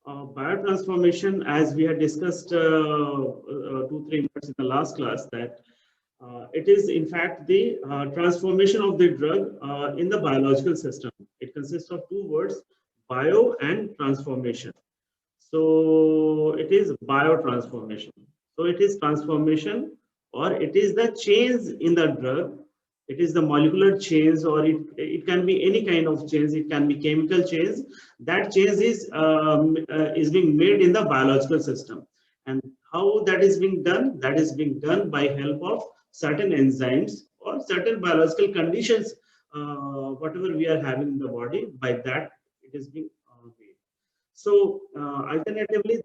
Biotransformation, as we had discussed 2-3 minutes in the last class, that it is in fact the transformation of the drug in the biological system. It consists of two words, bio and transformation. So it is biotransformation. So it is transformation, or it is the change in the drug. It is the molecular change, or it can be any kind of change. It can be chemical change. That change is being made in the biological system. And how that is being done? That is being done by help of certain enzymes or certain biological conditions, whatever we are having in the body. By that, it is being made. So, alternatively,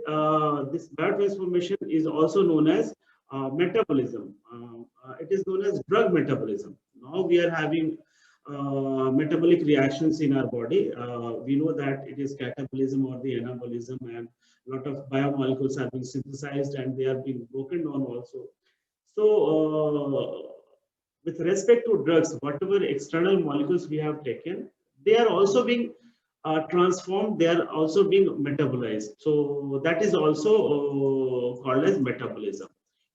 this biotransformation is also known as metabolism. It is known as drug metabolism. Now we are having metabolic reactions in our body. We know that it is catabolism or the anabolism, and a lot of biomolecules are being synthesized and they are being broken down also. So, with respect to drugs, whatever external molecules we have taken, they are also being transformed, they are also being metabolized. So that is also called as metabolism.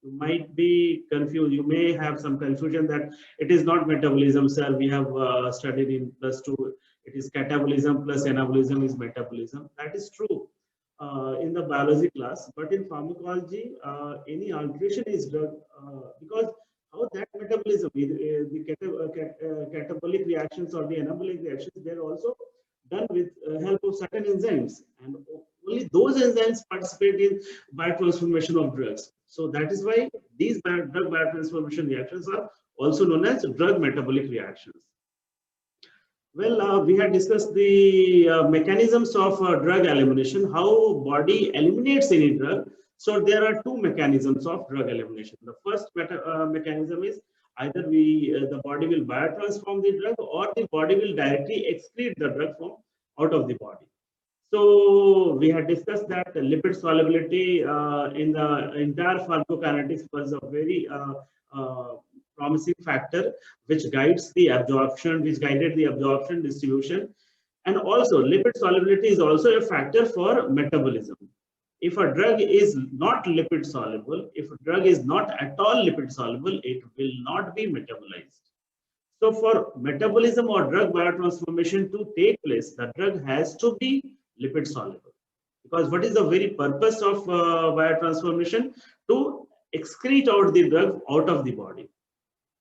You might be confused, you may have some confusion that it is not metabolism, sir. We have studied in +2, it is catabolism plus anabolism is metabolism. That is true in the biology class, but in pharmacology, any alteration is done because how that metabolism, the catabolic reactions or the anabolic reactions, they're also done with help of certain enzymes, and only those enzymes participate in biotransformation of drugs. So that is why these drug biotransformation reactions are also known as drug metabolic reactions. Well, we had discussed the mechanisms of drug elimination, how body eliminates any drug. So there are two mechanisms of drug elimination. The first mechanism is either the body will biotransform the drug, or the body will directly excrete the drug from out of the body. So we had discussed that lipid solubility in the entire pharmacokinetics was a very promising factor which guides the absorption, which guided the absorption, distribution, and also lipid solubility is also a factor for metabolism. If a drug is not lipid soluble, if a drug is not at all lipid soluble, it will not be metabolized. So for metabolism or drug biotransformation to take place, the drug has to be lipid soluble. Because what is the very purpose of biotransformation? To excrete out the drug out of the body.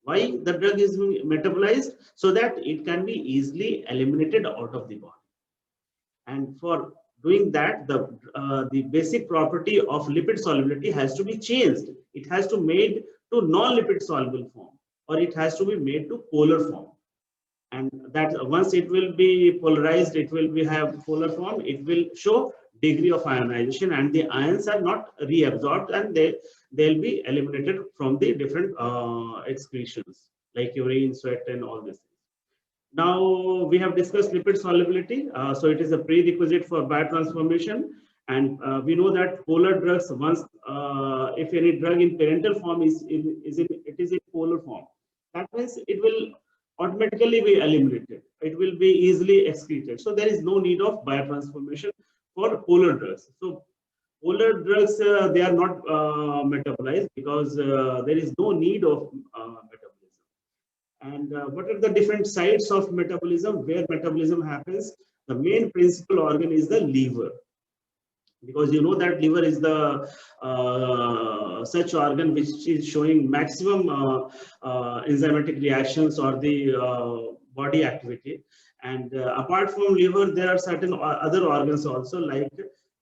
Why the drug is metabolized? So that it can be easily eliminated out of the body. And for doing that, the basic property of lipid solubility has to be changed. It has to be made to non-lipid soluble form, or it has to be made to polar form. And that once it will be polarized, it will have polar form, it will show degree of ionization, and the ions are not reabsorbed, and they'll be eliminated from the different excretions like urine, sweat, and all this. Now we have discussed lipid solubility, so it is a prerequisite for biotransformation, and we know that polar drugs, once if any drug in parental form is in polar form, that means it will automatically be eliminated. It will be easily excreted. So there is no need of biotransformation for polar drugs. So polar drugs, they are not metabolized because there is no need of metabolism. And what are the different sites of metabolism, where metabolism happens? The main principal organ is the liver, because you know that liver is the such organ which is showing maximum enzymatic reactions or the body activity. And apart from liver, there are certain other organs also, like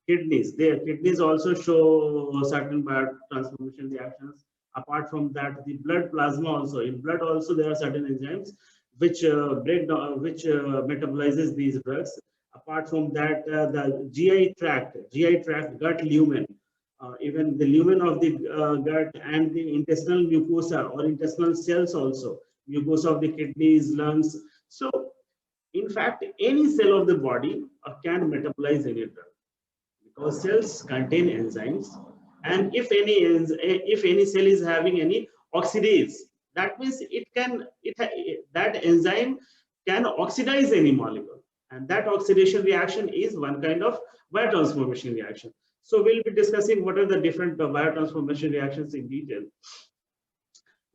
kidneys. Their kidneys also show certain biotransformation reactions. Apart from that, the blood plasma also. In blood also there are certain enzymes which break down, which metabolizes these drugs. Apart from that, the GI tract, gut lumen, even the lumen of the gut, and the intestinal mucosa or intestinal cells also, mucosa of the kidneys, lungs. So, in fact, any cell of the body can metabolize any drug, because cells contain enzymes, and if any cell is having any oxidase, that means that enzyme can oxidize any molecule, And that oxidation reaction is one kind of biotransformation reaction. So we'll be discussing what are the different biotransformation reactions in detail.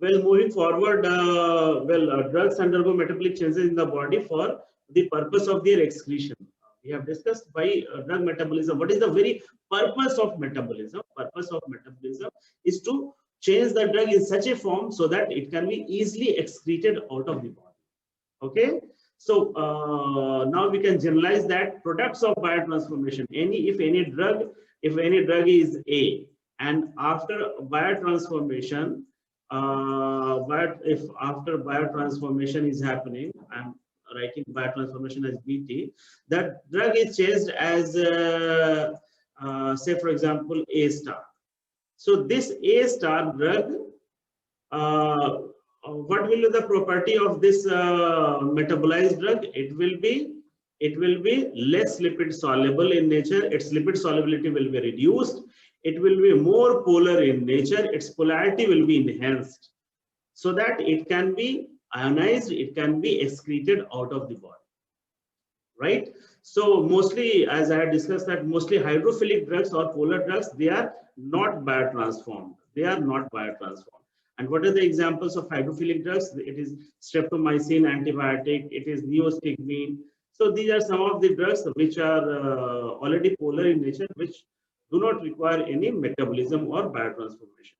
Well, moving forward, drugs undergo metabolic changes in the body for the purpose of their excretion. We have discussed by drug metabolism. What is the very purpose of metabolism? Purpose of metabolism is to change the drug in such a form so that it can be easily excreted out of the body. Okay. So now we can generalize that products of biotransformation. If any drug is A, and after biotransformation, if after biotransformation is happening, I'm writing biotransformation as BT, that drug is changed as say for example A star. So this A star drug, what will be the property of this metabolized drug? It will be less lipid soluble in nature. Its lipid solubility will be reduced. It will be more polar in nature. Its polarity will be enhanced so that it can be ionized, it can be excreted out of the body, right? So mostly, as I had discussed, that mostly hydrophilic drugs or polar drugs, they are not biotransformed. They are not biotransformed. And what are the examples of hydrophilic drugs? It is streptomycin antibiotic, it is neostigmine. So these are some of the drugs which are already polar in nature, which do not require any metabolism or biotransformation.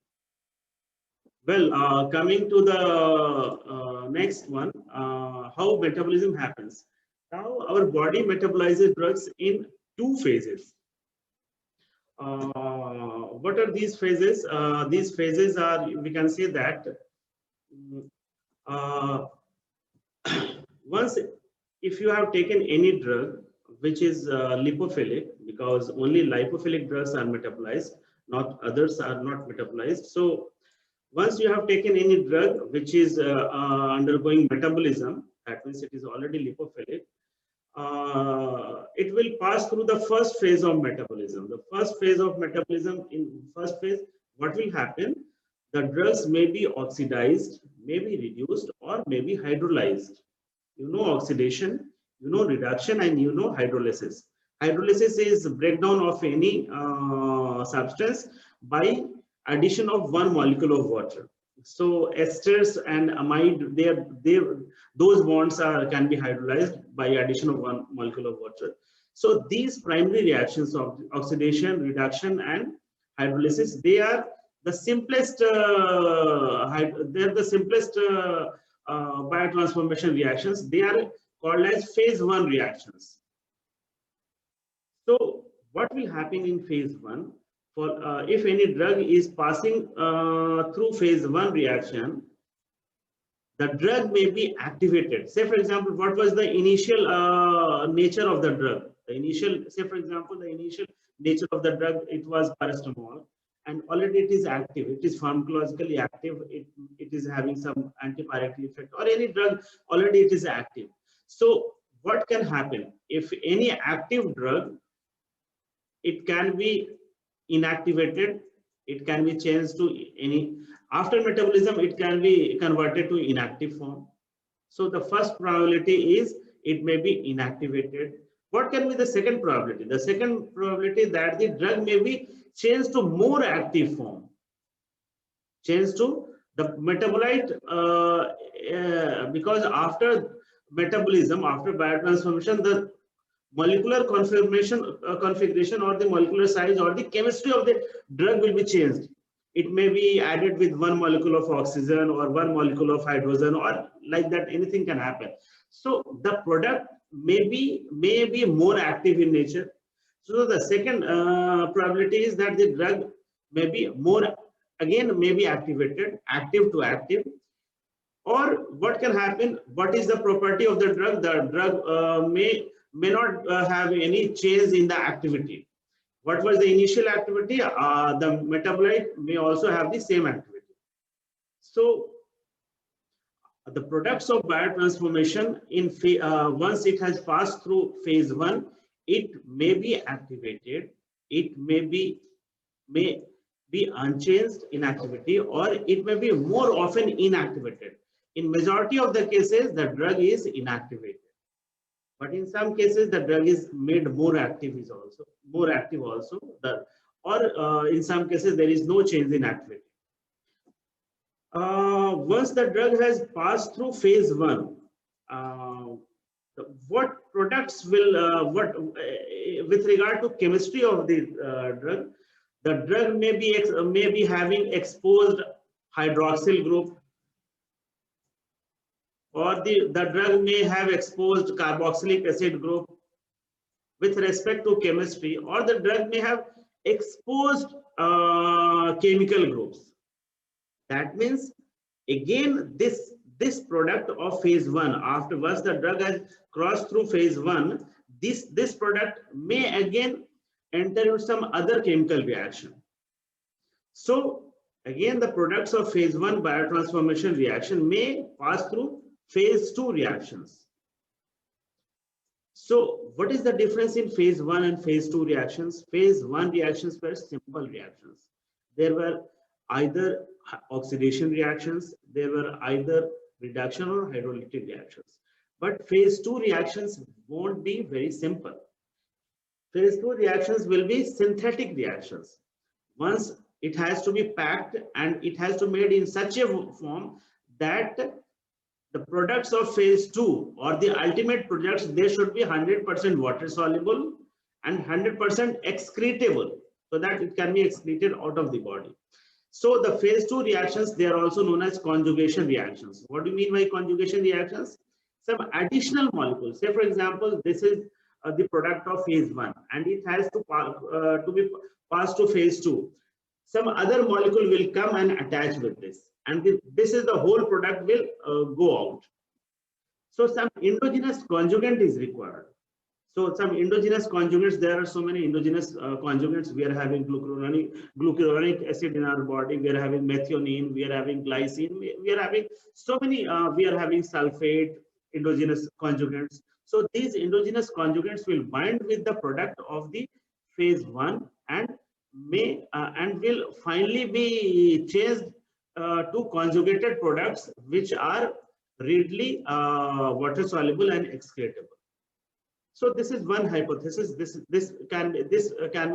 Well, coming to the next one, how metabolism happens. Now, our body metabolizes drugs in two phases. What are these phases? These phases are, we can say that once, if you have taken any drug which is lipophilic, because only lipophilic drugs are metabolized, not others are not metabolized. So once you have taken any drug which is undergoing metabolism, that means it is already lipophilic, it will pass through the first phase of metabolism. The first phase of metabolism, in first phase, what will happen? The drugs may be oxidized, may be reduced, or may be hydrolyzed. You know oxidation, you know reduction, and you know hydrolysis. Hydrolysis is breakdown of any substance by addition of one molecule of water. So esters and amide, those bonds can be hydrolyzed by addition of one molecule of water. So these primary reactions of oxidation, reduction, and hydrolysis, they are the simplest. Biotransformation reactions. They are called as phase 1 reactions. So what will happen in phase 1? For if any drug is passing through phase 1 reaction, the drug may be activated. Say for example, what was the initial nature of the drug? The initial, say for example, the initial nature of the drug, it was paracetamol, and already it is active. It is pharmacologically active. It is having some antipyretic effect, or any drug already it is active. So what can happen if any active drug, it can be inactivated, it can be changed to any, after metabolism it can be converted to inactive form. So the first probability is it may be inactivated. What can be the second probability? The second probability that the drug may be changed to more active form, changed to the metabolite, because after metabolism, after biotransformation, the molecular configuration or the molecular size or the chemistry of the drug will be changed. It may be added with one molecule of oxygen or one molecule of hydrogen, or like that, anything can happen. So the product may be more active in nature. So the second probability is that the drug may be more, again, may be activated, active to active. Or what can happen? What is the property of the drug? The drug may not have any change in the activity. What was the initial activity? The metabolite may also have the same activity. So the products of biotransformation, in once it has passed through phase 1, it may be activated, it may be unchanged in activity, or it may be more often inactivated. In majority of the cases, the drug is inactivated. But in some cases, the drug is made more active also. In some cases, there is no change in activity. Once the drug has passed through phase 1, what products will with regard to chemistry of the drug, the drug may be having exposed hydroxyl group, or the drug may have exposed carboxylic acid group with respect to chemistry, or the drug may have exposed chemical groups. That means again this product of phase 1, afterwards the drug has crossed through phase 1, this product may again enter into some other chemical reaction. So again, the products of phase 1 biotransformation reaction may pass through phase 2 reactions. So what is the difference in phase 1 and phase 2 reactions? Phase 1 reactions were simple reactions. There were either oxidation reactions, there were either reduction or hydrolytic reactions. But phase 2 reactions won't be very simple. Phase 2 reactions will be synthetic reactions. Once it has to be packed and it has to be made in such a form that the products of phase 2 or the ultimate products, they should be 100% water soluble and 100% excretable, so that it can be excreted out of the body. So the phase 2 reactions, they are also known as conjugation reactions. What do you mean by conjugation reactions? Some additional molecules. Say for example, this is the product of phase 1 and it has to be passed to phase 2. Some other molecule will come and attach with this, and this is the whole product will go out. So some endogenous conjugant is required. So some endogenous conjugates, there are so many endogenous conjugates. We are having glucuronic acid in our body, we are having methionine, we are having glycine, we are having so many, we are having sulfate, endogenous conjugates. So these endogenous conjugates will bind with the product of the phase 1 and will finally be changed to conjugated products which are readily water soluble and excretable. So this is one hypothesis. This can be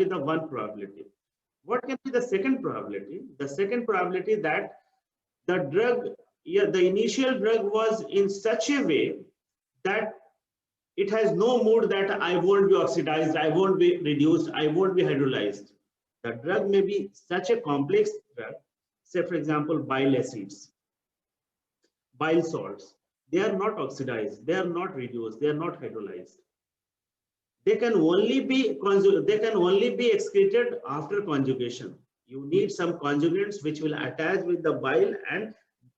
the one probability. What can be the second probability? The second probability that the drug, the initial drug was in such a way that it has no mood that I won't be oxidized, I won't be reduced, I won't be hydrolyzed. The drug may be such a complex drug, say for example, bile acids, bile salts. They are not oxidized, they are not reduced, they are not hydrolyzed. They can only be excreted after conjugation. You need some conjugates which will attach with the bile and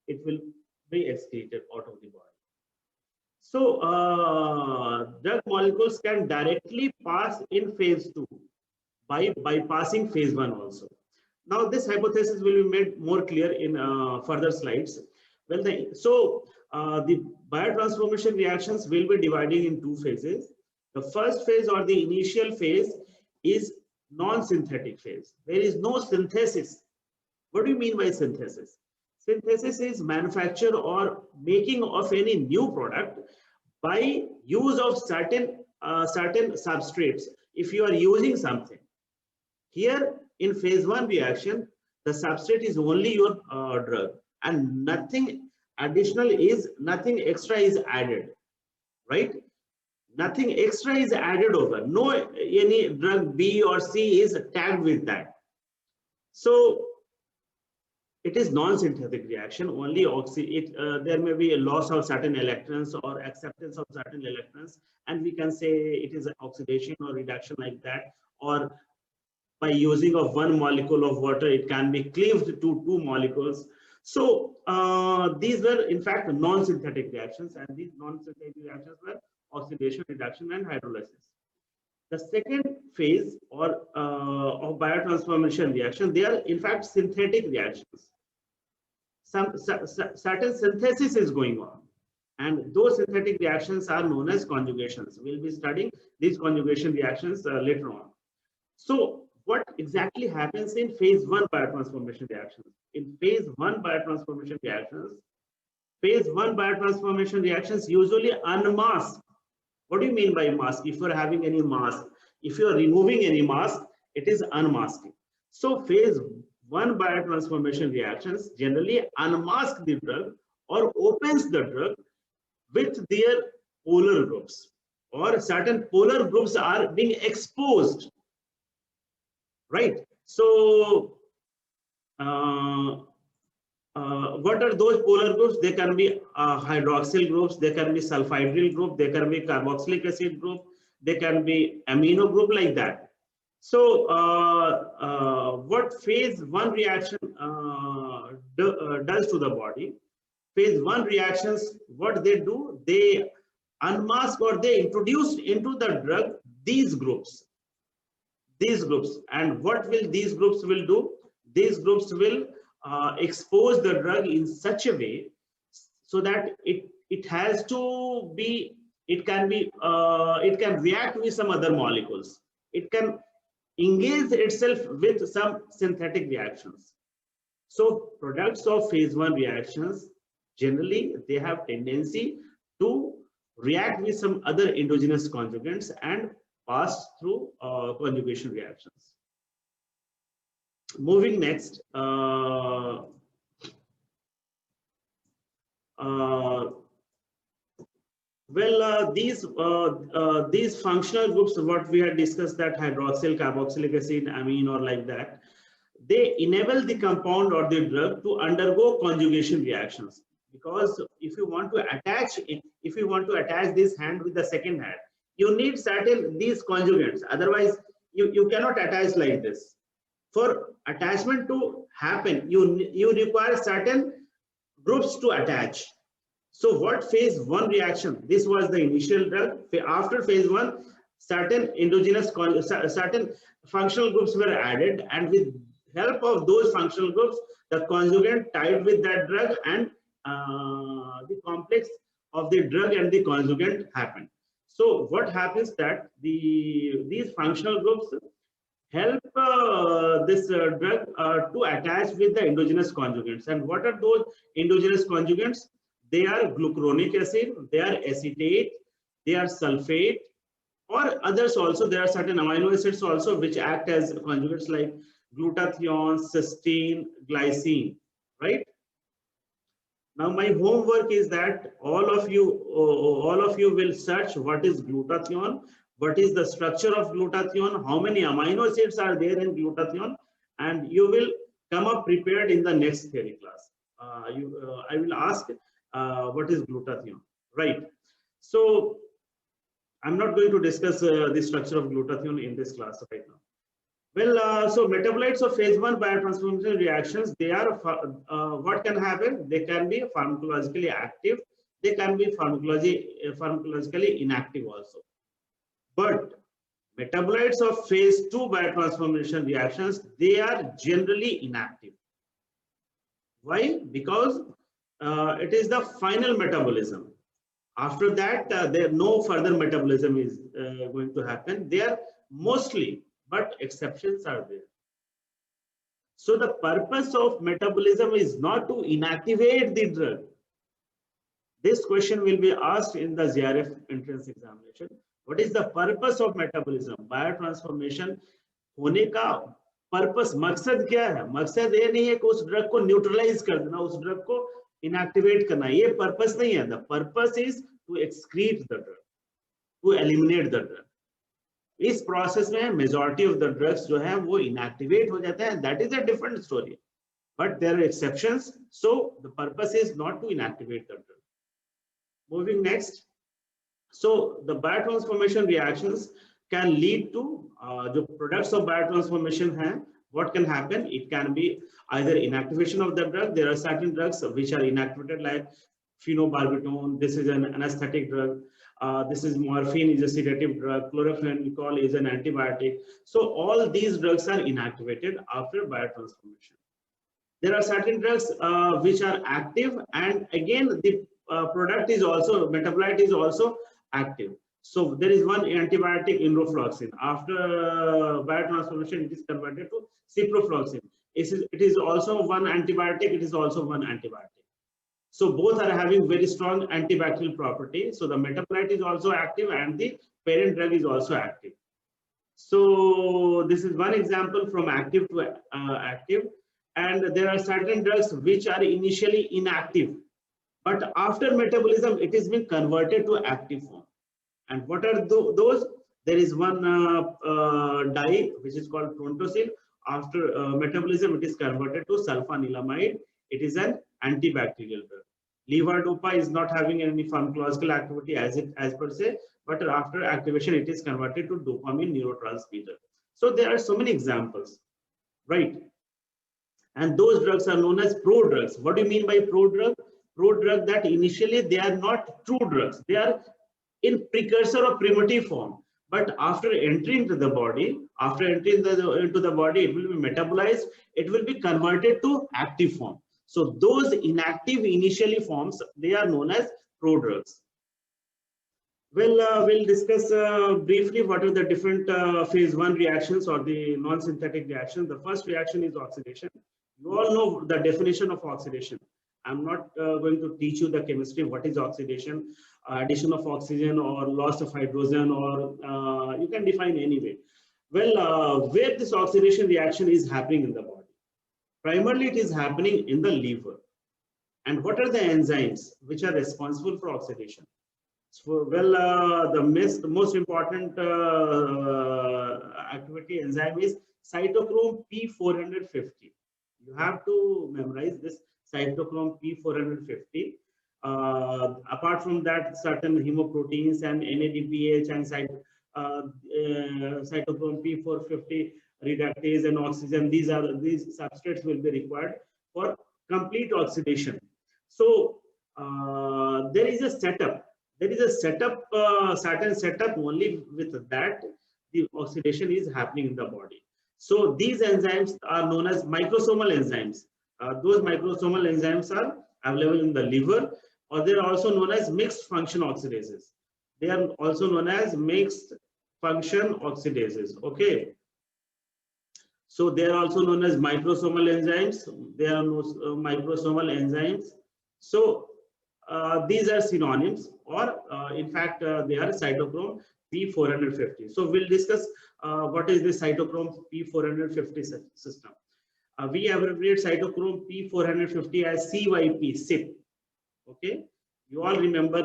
it will be excreted out of the body. So drug molecules can directly pass in phase 2 by bypassing phase 1 also. Now this hypothesis will be made more clear in further slides. Well, the biotransformation reactions will be divided in 2 phases. The first phase or the initial phase is non-synthetic phase. There is no synthesis. What do you mean by synthesis? Synthesis is manufacture or making of any new product by use of certain substrates. If you are using something, here in phase 1 reaction, the substrate is only your drug and nothing additional nothing extra is added, right? Nothing extra is added over. No any drug B or C is tagged with that. So it is non-synthetic reaction. Only there may be a loss of certain electrons or acceptance of certain electrons, and we can say it is oxidation or reduction like that. Or by using of one molecule of water, it can be cleaved to 2 molecules. So these were in fact non-synthetic reactions, and these non-synthetic reactions were oxidation, reduction, and hydrolysis. The second phase or of biotransformation reaction, they are in fact synthetic reactions. Certain synthesis is going on, and those synthetic reactions are known as conjugations. We'll be studying these conjugation reactions later on. So what exactly happens in phase 1 biotransformation reactions? In phase 1 biotransformation reactions, usually unmask. Phase 1 biotransformation reactions usually unmask What do you mean by mask? If you are having any mask, if you are removing any mask, it is unmasking. So phase 1 biotransformation reactions generally unmask the drug or opens the drug with their polar groups, or certain polar groups are being exposed, right? So what are those polar groups? They can be hydroxyl groups, they can be sulfhydryl group, they can be carboxylic acid group, they can be amino group, like that. So what phase 1 reaction does to the body? Phase 1 reactions, what they do, they unmask or they introduce into the drug these groups. And what will these groups will do? These groups will expose the drug in such a way so that it has to be, it can react with some other molecules, it can engage itself with some synthetic reactions. So products of phase 1 reactions, generally they have tendency to react with some other endogenous conjugates and pass through conjugation reactions. Moving next, these functional groups, what we had discussed, that hydroxyl, carboxylic acid, amine, or like that, they enable the compound or the drug to undergo conjugation reactions. Because if you want to attach it, if you want to attach this hand with the second hand, you need certain these conjugates. Otherwise, you cannot attach like this. For attachment to happen, you require certain groups to attach. So what phase 1 reaction? This was the initial drug. After phase 1, certain endogenous, certain functional groups were added, and with help of those functional groups, the conjugate tied with that drug, and the complex of the drug and the conjugate happened. So what happens that these functional groups help this drug to attach with the endogenous conjugates. And what are those endogenous conjugates? They are glucuronic acid, they are acetate, they are sulfate, or others also. There are certain amino acids also which act as conjugates, like glutathione, cysteine, glycine, right? Now my homework is that all of you will search what is glutathione, what is the structure of glutathione, how many amino acids are there in glutathione, and you will come up prepared in the next theory class. I will ask what is glutathione, right? So I'm not going to discuss the structure of glutathione in this class right now. Well, so metabolites of phase 1 biotransformation reactions, they are what can happen? They can be pharmacologically active, they can be pharmacologically inactive also. But metabolites of phase 2 biotransformation reactions, they are generally inactive. Why? Because it is the final metabolism. After that, there no further metabolism is going to happen. They are mostly, but exceptions are there. So the purpose of metabolism is not to inactivate the drug. This question will be asked in the JRF entrance examination. What is the purpose of metabolism? Biotransformation होने का purpose, मकसद क्या है? मकसद ये नहीं है कि उस ड्रग को न्यूट्रलाइज कर देना, उस ड्रग को इनएक्टिवेट करना, ये पर्पस नहीं है. The purpose is to excrete the drug, to eliminate the drug. इस प्रोसेस में मेजॉरिटी ऑफ द ड्रग्स जो है वो इनएक्टिवेट हो जाते हैं. That is a different story, but there are exceptions. So the purpose is not to inactivate the drug. Moving next. So the biotransformation reactions can lead to the products of biotransformation hai, what can happen? It can be either inactivation of the drug. There are certain drugs which are inactivated, like phenobarbital. This is an anesthetic drug. This is morphine, is a sedative drug. Chloramphenicol is an antibiotic. So all these drugs are inactivated after biotransformation. There are certain drugs which are active, and again the product is also, metabolite is also active. So there is one antibiotic, enrofloxacin. After biotransformation, it is converted to ciprofloxacin. It is also one antibiotic. It is also one antibiotic. So both are having very strong antibacterial property. So the metabolite is also active and the parent drug is also active. So this is one example from active to active. And there are certain drugs which are initially inactive, but after metabolism, it is being converted to active form. And what are those? There is one dye which is called frontosil. After metabolism, it is converted to sulfanilamide. It is an antibacterial drug. Levodopa is not having any pharmacological activity as per se, but after activation, it is converted to dopamine neurotransmitter. So there are so many examples, right? And those drugs are known as prodrugs. What do you mean by prodrug? Prodrug that initially they are not true drugs. They are in precursor or primitive form. But after entering into the body, into the body, it will be metabolized. It will be converted to active form. So those inactive initially forms, they are known as prodrugs. Well, we'll discuss briefly what are the different phase 1 reactions or the non-synthetic reactions. The first reaction is oxidation. You all know the definition of oxidation. I'm not going to teach you the chemistry, what is oxidation, addition of oxygen or loss of hydrogen, or you can define anyway. Well, where this oxidation reaction is happening in the body? Primarily, it is happening in the liver. And what are the enzymes which are responsible for oxidation? So, well, the most important activity enzyme is cytochrome P450. You have to memorize this cytochrome P450. Apart from that, certain hemoproteins and NADPH and cytochrome P450 reductase and oxygen, these substrates will be required for complete oxidation. So there is a setup. There is a setup, certain setup only with that the oxidation is happening in the body. So these enzymes are known as microsomal enzymes. Those microsomal enzymes are available in the liver, or they are also known as mixed function oxidases. They are also known as mixed function oxidases. Okay. So they are also known as microsomal enzymes. They are microsomal enzymes. So these are synonyms, or in fact, they are cytochrome P450. So we'll discuss what is the cytochrome P450 system. We abbreviate cytochrome P450 as CYP, SIP. Okay, you all remember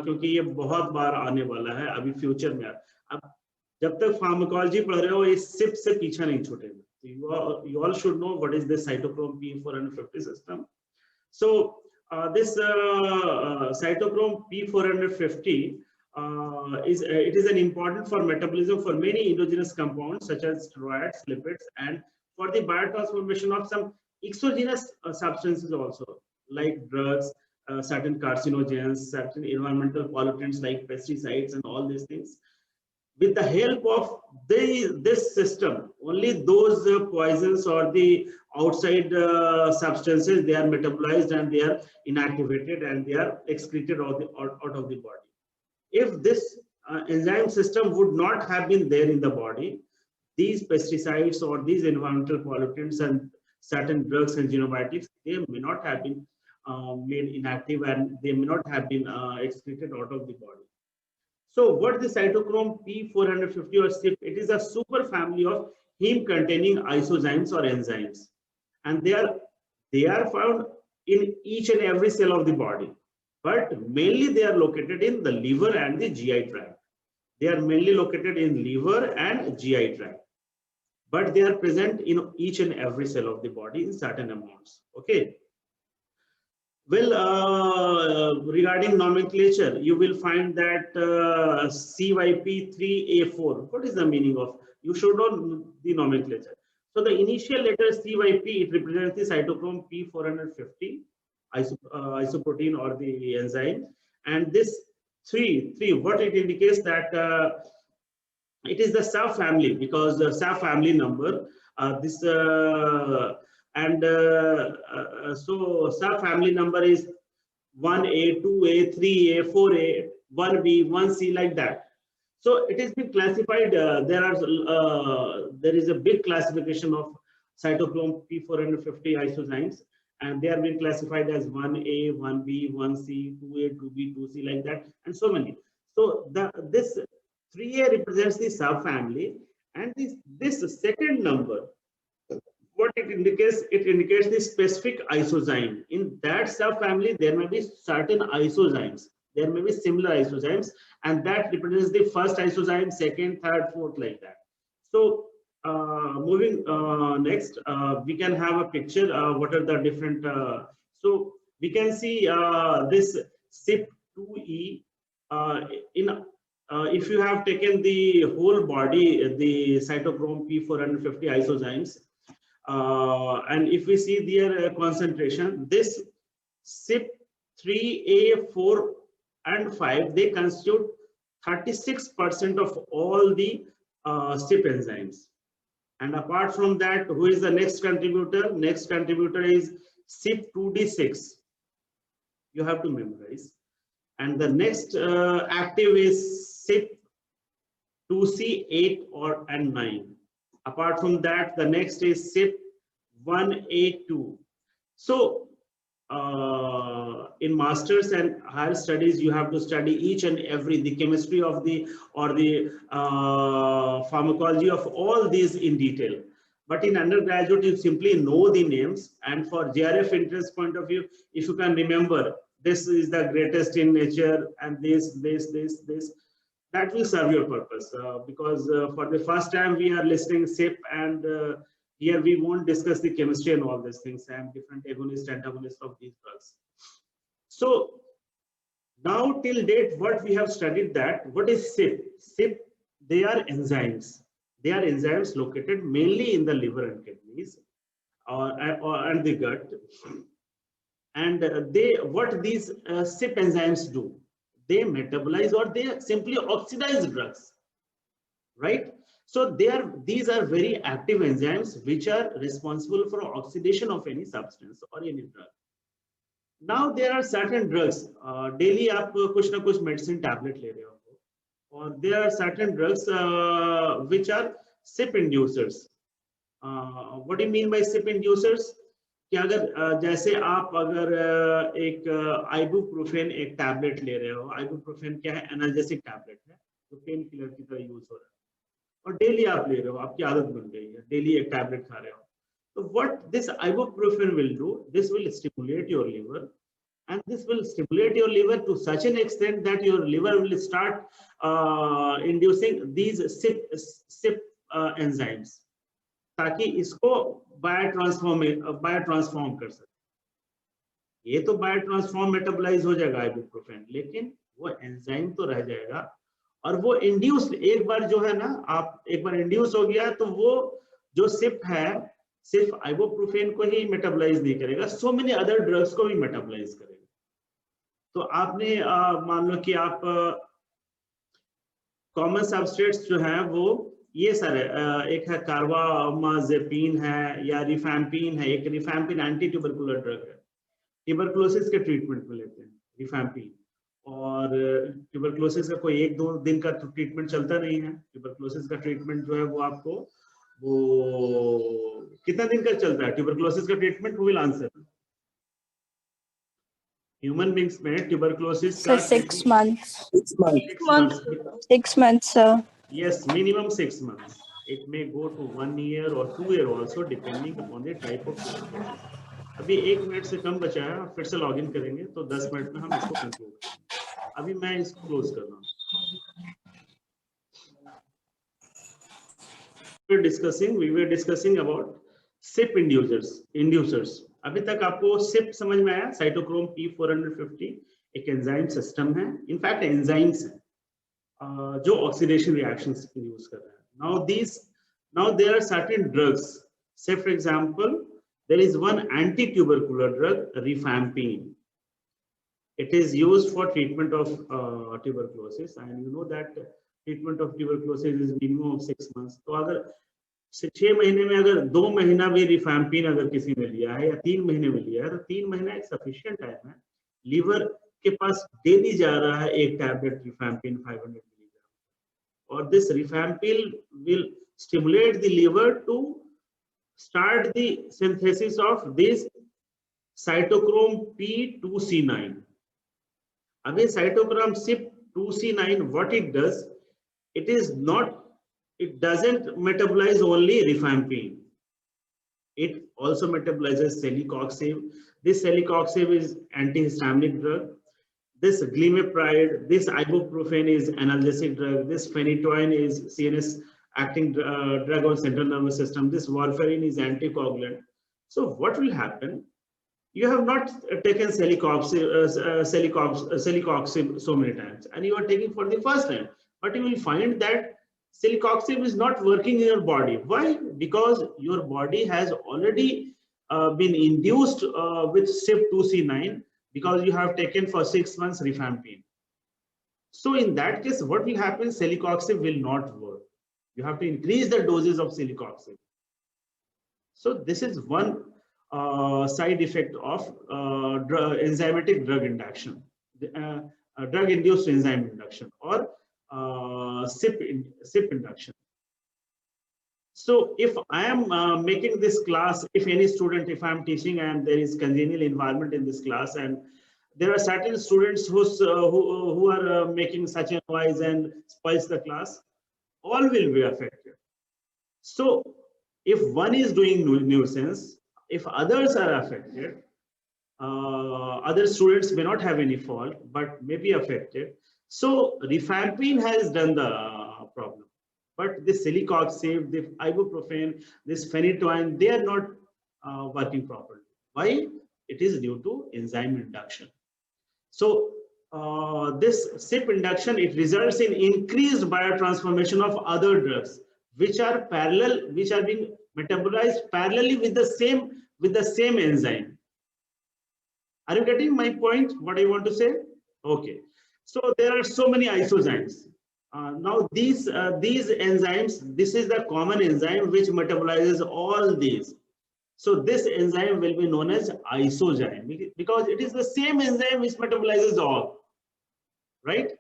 क्योंकि ये बहुत बार आने वाला है अभी future में. अब जब तक फार्माकोलॉजी पढ़ रहे हो इस SIP से पीछा नहीं छूटेगा. You all should know what is the cytochrome P450 system. So this cytochrome P450 it is an important for metabolism for many endogenous compounds such as steroids, lipids, and for the biotransformation of some exogenous substances also, like drugs, certain carcinogens, certain environmental pollutants like pesticides and all these things. With the help of this system, only those poisons or the outside substances, they are metabolized and they are inactivated and they are excreted out of the body. If this enzyme system would not have been there in the body, these pesticides or these environmental pollutants and certain drugs and xenobiotics, they may not have been made inactive and they may not have been excreted out of the body. So what is the cytochrome P450 or SIP? It is a super family of heme-containing isozymes or enzymes, and they are found in each and every cell of the body, but mainly they are located in the liver and the GI tract. They are mainly located in liver and GI tract, but they are present in each and every cell of the body in certain amounts. Okay. Well, regarding nomenclature, you will find that CYP3A4. What is the meaning of? You should know the nomenclature. So the initial letter CYP, it represents the cytochrome P450 isoprotein or the enzyme. And this 3, what it indicates that it is the subfamily, because the subfamily number, so subfamily number is 1A, 2A, 3A, 4A, 1B, 1C, like that. So it is been classified. There is a big classification of cytochrome P450 isozymes, and they are being classified as 1A, 1B, 1C, 2A, 2B, 2C, like that, and so many. So this 3A represents the subfamily, and this second number, what it indicates the specific isozyme. In that subfamily, there may be certain isozymes. There may be similar isozymes, and that represents the first isozyme, second, third, fourth, like that. So moving next, we can have a picture. What are the different? So we can see this CYP2E. If you have taken the whole body, the cytochrome P450 isozymes, and if we see their concentration, this CYP3A, 4, and 5, they constitute 36% of all the CYP enzymes. And apart from that, who is the next contributor? Next contributor is CYP2D6. You have to memorize. And the next active is CYP2C8 and 9. Apart from that, the next is CYP1A2. So in masters and higher studies, you have to study each and every, the chemistry of the, or the pharmacology of all these in detail. But in undergraduate, you simply know the names, and for JRF interest point of view, if you can remember, this is the greatest in nature, and this, that will serve your purpose, because for the first time we are listing CYP, and here we won't discuss the chemistry and all these things and different agonists, antagonists of these drugs. So now till date, what we have studied, that what is CYP? CYP, they are enzymes. They are enzymes located mainly in the liver and kidneys and the gut. And what these CYP enzymes do? They metabolize, or they simply oxidize drugs, right? So these are very active enzymes which are responsible for oxidation of any substance or any drug. Now there are certain drugs, daily आप कुछ ना कुछ medicine tablet ले रहे हो, और there are certain drugs which are CYP inducers. What do you mean by CYP inducers? कि अगर जैसे आप अगर एक आइबुप्रोफेन एक टैबलेट ले रहे हो, आइबुप्रोफेन क्या है? एनाल्जेसिक टैबलेट है जो पेन किलर की तरह यूज हो रहा है, और डेली आप ले रहे हो, आपकी आदत बन गई है, डेली एक टैबलेट खा रहे हो. So what this ibuprofen will do, this will stimulate your liver, and this will stimulate your liver to such an extent that your liver will start inducing these CYP enzymes, ताकि इसको biotransform कर सके. ये तो biotransform metabolise हो जाएगा ibuprofen, लेकिन वो एंजाइम तो रह जाएगा, और वो इंड्यूस, एक बार जो है ना, आप एक बार इंड्यूस हो गया तो वो जो CYP है सिर्फ आइबुप्रोफेन को ही मेटाबोलाइज नहीं करेगा, सो मेनी अदर ड्रग्स को भी मेटाबोलाइज करेगा. तो आपने मान लो कि आप कॉमन सबस्ट्रेट्स जो हैं वो ये सारे, एक है कार्बामाजेपिन है या रिफैम्पिन है. एक रिफैम्पिन एंटी ट्यूबरकुलर ड्रग है, ट्यूबरकुलोसिस के ट्रीटमेंट में लेते हैं रिफैम्पिन, और ट्यूबरकुलोसिस का कोई 1-2 दिन का ट्रीटमेंट चलता नहीं है. ट्यूबरकुलोसिस का ट्रीटमेंट जो है वो आपको वो कितना दिन का चलता है ट्यूबरकुलोसिस का treatment? Who will answer? Human beings में ट्यूबरकुलोसिस का 6 months. 6 months, sir. Yes, minimum 6 months. It may go to 1 year or 2 year also, depending upon the type of tuberculosis. अभी 1 मिनट से कम बचा है, फिर से लॉगिन करेंगे तो 10 मिनट में हम इसको कंक्लूड करेंगे. अभी मैं इसको क्लोज कर रहा हूँ. We were discussing about CYP inducers. अभी तक आपको CYP समझ में आया? साइटोक्रोम P450 एक एंजाइम सिस्टम है, इनफैक्ट एंजाइम्स है जो ऑक्सीडेशन रिएक्शंस इंड्यूस कर रहे हैं. Now there are certain drugs. Say for example, there is one anti-tubercular drug, rifampin. It is used for treatment of tuberculosis, and you know that treatment of tuberculosis is minimum of 6 months. तो अगर 6 महीने में अगर 2 महीना भी rifampin अगर किसी ने लिया है या 3 महीने में लिया है, तो 3 महीना एक सफिशिएंट टाइम है. लीवर के पास डेली जा रहा है एक टैबलेट रिफैम्पिन 500 मिलीग्राम, और this rifampin will stimulate the liver to start the synthesis of these cytochrome P2C9. Again, cytochrome CYP2C9, what it does, it doesn't metabolize only rifampin. It also metabolizes celecoxib. This celecoxib is antihistaminic drug. This glimepiride, this ibuprofen is analgesic drug. This phenytoin is CNS acting drug on central nervous system. This warfarin is anticoagulant. So what will happen? You have not taken celecoxib so many times, and you are taking for the first time, but you will find that celecoxib is not working in your body. Why? Because your body has already been induced with CYP2C9 because you have taken for 6 months rifampin. So in that case, what will happen? Celecoxib will not work. You have to increase the doses of celecoxib. So this is one side effect of enzymatic drug induction, drug-induced enzyme induction, or CYP induction. So if I am making this class, if any student, if I am teaching and there is congenial environment in this class, and there are certain students who are making such a noise and spoils the class, all will be affected. So if one is doing nuisance, if others are affected, other students may not have any fault, but may be affected. So rifampin has done the problem. But this celecoxib, the ibuprofen, this phenytoin, they are not working properly. Why? It is due to enzyme induction. So this CYP induction, it results in increased biotransformation of other drugs, which are parallel, which are being metabolized parallelly with the same enzyme. Are you getting my point? What I want to say? Okay. So there are so many isozymes. Now these enzymes, this is the common enzyme which metabolizes all these. So this enzyme will be known as isozyme because it is the same enzyme which metabolizes all, right?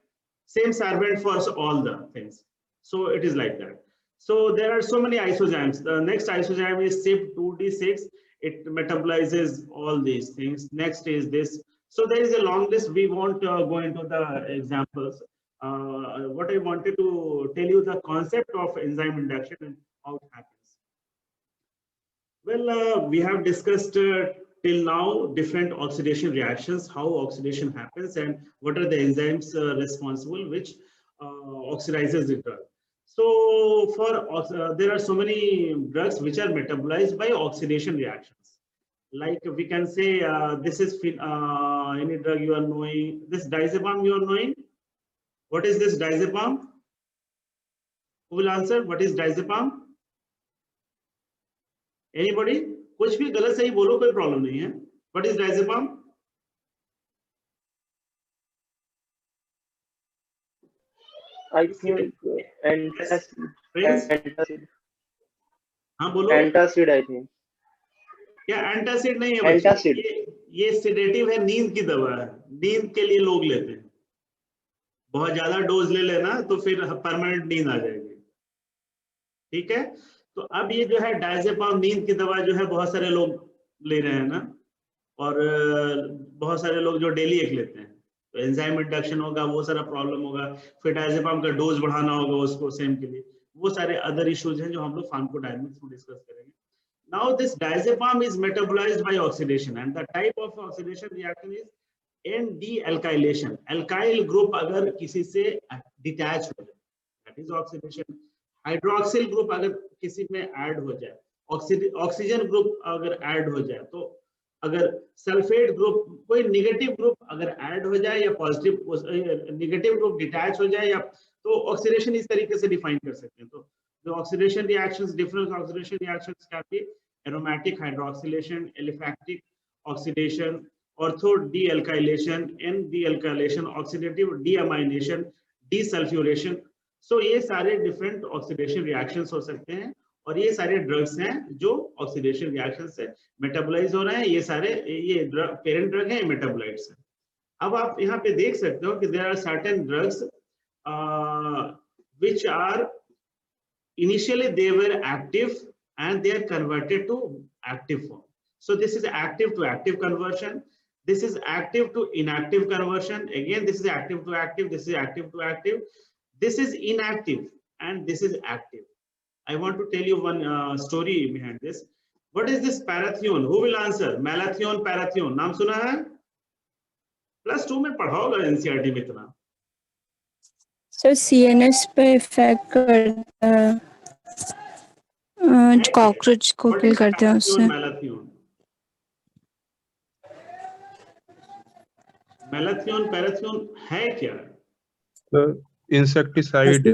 Same servant for all the things. So it is like that. So there are so many isozymes. The next isozyme is CYP2D6. It metabolizes all these things. Next is this. So there is a long list. We won't go into the examples. What I wanted to tell you the concept of enzyme induction and how it happens. Well, we have discussed till now different oxidation reactions, how oxidation happens, and what are the enzymes responsible which oxidizes the drug. So for there are so many drugs which are metabolized by oxidation reactions. Like we can say this is any drug you are knowing. This diazepam you are knowing. What is this diazepam? Who will answer? What is diazepam? Anybody? कुछ भी गलत सही बोलो, कोई problem नहीं है. What is diazepam? I think antacid. हाँ बोलो. Antacid I think. क्या एंटासिड नहीं है बच्चे? Antacid. ये सेडेटिव है, नींद की दवा है, नींद के लिए लोग लेते हैं. बहुत ज्यादा डोज ले लेना तो फिर परमानेंट नींद आ जाएगी. ठीक है. तो अब ये जो है डायजेपाम नींद की दवा जो है बहुत सारे लोग ले रहे हैं ना, और बहुत सारे लोग जो डेली एक लेते हैं. तो एंजाइम इंडक्शन होगा, वो सारा प्रॉब्लम होगा, फिर डायजेपाम का डोज बढ़ाना होगा उसको सेम के लिए. वो सारे अदर इश्यूज हैं जो हम लोग फार्माकोडायनामिक्स में डिस्कस करेंगे. Now this diazepam is metabolized by oxidation, and the type of oxidation reaction is N-dealkylation. Alkyl group अगर किसी से detach हो जाए, that is oxidation. Hydroxyl group अगर किसी में ऐड हो जाए, ऑक्सीजन ग्रुप अगर ऐड हो जाए, तो अगर सल्फेट ग्रुप, कोई नेगेटिव ग्रुप अगर ऐड हो जाए या पॉजिटिव नेगेटिव ग्रुप डिटैच हो जाए, या तो ऑक्सीडेशन इस तरीके से डिफाइन कर सकते हैं. तो the oxidation reactions, different oxidation reactions can be aromatic hydroxylation, aliphatic oxidation, ortho dealkylation, N-dealkylation, oxidative deamination, desulfuration. So ये सारे different oxidation reactions हो सकते हैं, और ये सारे drugs हैं जो oxidation reactions से metabolize हो रहे हैं. ये सारे ये parent drug हैं, metabolites हैं. अब आप यहाँ पे देख सकते हो कि there are certain drugs which are initially they were active and they are converted to active form. So this is active to active conversion. This is active to inactive conversion. Again, this is active to active. This is active to active. This is inactive and this is active. I want to tell you one story behind this. What is this parathion? Who will answer? Malathion, parathion. नाम सुना है? +2 में पढ़ा होगा NCERT में इतना. Sir CNS पे effect करता है, कॉकरोच को किल करते हैं उससे. मैलाथियन पैराथियन है क्या? इंसेक्टिसाइड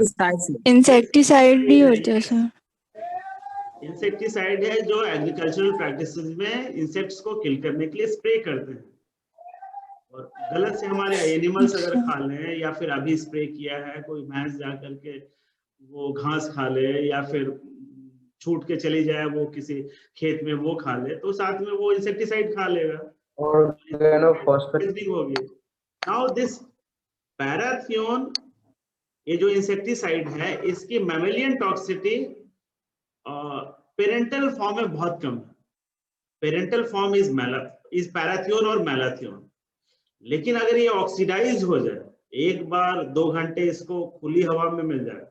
इंसेक्टिसाइड ही होता है सर. इंसेक्टिसाइड है जो एग्रीकल्चरल प्रैक्टिसेस में इंसेक्ट्स को किल करने के लिए स्प्रे करते हैं. और गलत से हमारे एनिमल्स अगर खा लें या फिर अभी स्प्रे किया है, कोई भैंस जा करके वो घास खा ले या फिर छूट के चली जाए वो किसी खेत में वो खा ले, तो साथ में वो इंसेक्टिसाइड खा लेगा और होगी. नाउ दिस पैराथियन, ये जो इंसेक्टिसाइड है, इसकी मैमेलियन टॉक्सिसिटी पेरेंटल फॉर्म में बहुत कम है. पेरेंटल फॉर्म इज पैराथियन और मैलाथियन. लेकिन अगर ये ऑक्सीडाइज हो जाए, एक बार 2 घंटे इसको खुली हवा में मिल जाए,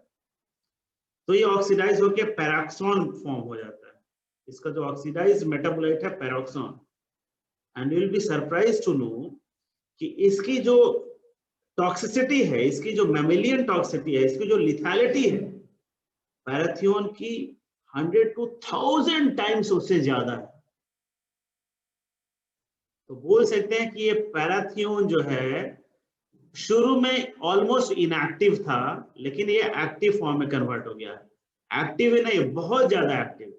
तो ये ऑक्सीडाइज होकर पैराक्सॉन फॉर्म हो जाता है. इसका जो ऑक्सीडाइज मेटाबोलाइट है paraoxon. And you will be surprise to know कि इसकी जो टॉक्सिसिटी है, इसकी जो मैमेलियन टॉक्सिसिटी है, इसकी जो लिथैलिटी है, पैराथियन की 100 to 1000 टाइम्स उससे ज्यादा है. तो बोल सकते हैं कि ये पैराथियन जो है शुरू में ऑलमोस्ट इनएक्टिव था, लेकिन ये एक्टिव फॉर्म में कन्वर्ट हो गया है. एक्टिव ही नहीं, बहुत ज्यादा एक्टिव.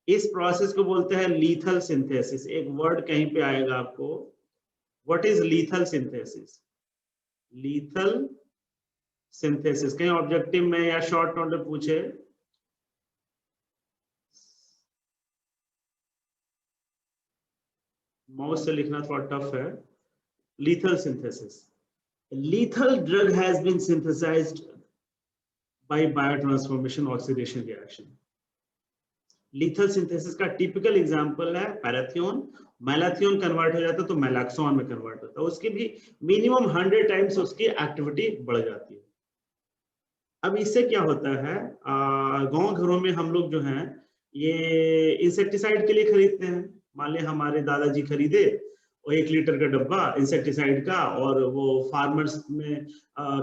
इस प्रोसेस को बोलते हैं लीथल सिंथेसिस. एक वर्ड कहीं पे आएगा आपको. What is lethal synthesis? Lethal synthesis कहीं ऑब्जेक्टिव में या शॉर्ट नोट में पूछे, माउस से लिखना थोड़ा टफ है. Lethal synthesis. Lethal drug has been synthesized by biotransformation oxidation reaction. Lethal synthesis का typical example है पैराथियन. मैलाथियन कन्वर्ट हो जाता है तो मैलाक्सॉन में कन्वर्ट होता है. उसकी भी मिनिमम 100 टाइम्स उसकी एक्टिविटी बढ़ जाती है. अब इससे क्या होता है, गांव घरों में हम लोग जो हैं ये इंसेक्टिसाइड के लिए खरीदते हैं. मान लिया हमारे दादाजी खरीदे और 1 लीटर का डब्बा इंसेक्टिसाइड का, और वो फार्मर्स में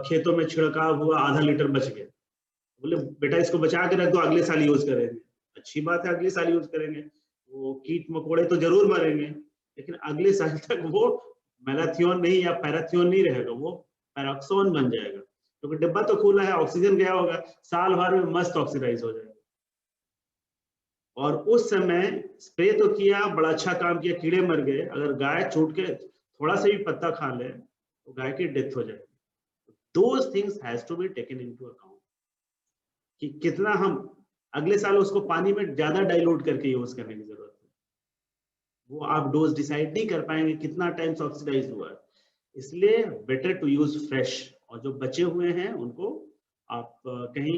खेतों में छिड़काव हुआ, आधा लीटर बच गया. बोले बेटा इसको बचा के रख दो, अगले साल यूज करेंगे. अच्छी बात है, अगले साल यूज करेंगे. वो कीट मकोड़े तो जरूर मरेंगे, लेकिन अगले साल तक वो मैलाथियन नहीं या पैराथियन नहीं रहेगा, वो पैराक्सॉन बन जाएगा. क्योंकि तो डिब्बा तो खुला है, ऑक्सीजन गया होगा, साल भर में मस्त ऑक्सीडाइज हो जाएगा. और उस समय स्प्रे तो किया, बड़ा अच्छा काम किया, कीड़े मर गए. अगर गाय छूट के थोड़ा सा भी पत्ता खा ले तो गाय की डेथ हो जाएगी. Those things has to be taken into account कि कितना हम अगले साल उसको पानी में ज्यादा डाइल्यूट करके यूज करने की जरूरत है. वो आप डोज डिसाइड नहीं कर पाएंगे कितना टाइम्स ऑक्सीडाइज हुआ है. इसलिए बेटर टू यूज फ्रेश, और जो बचे हुए हैं उनको आप कहीं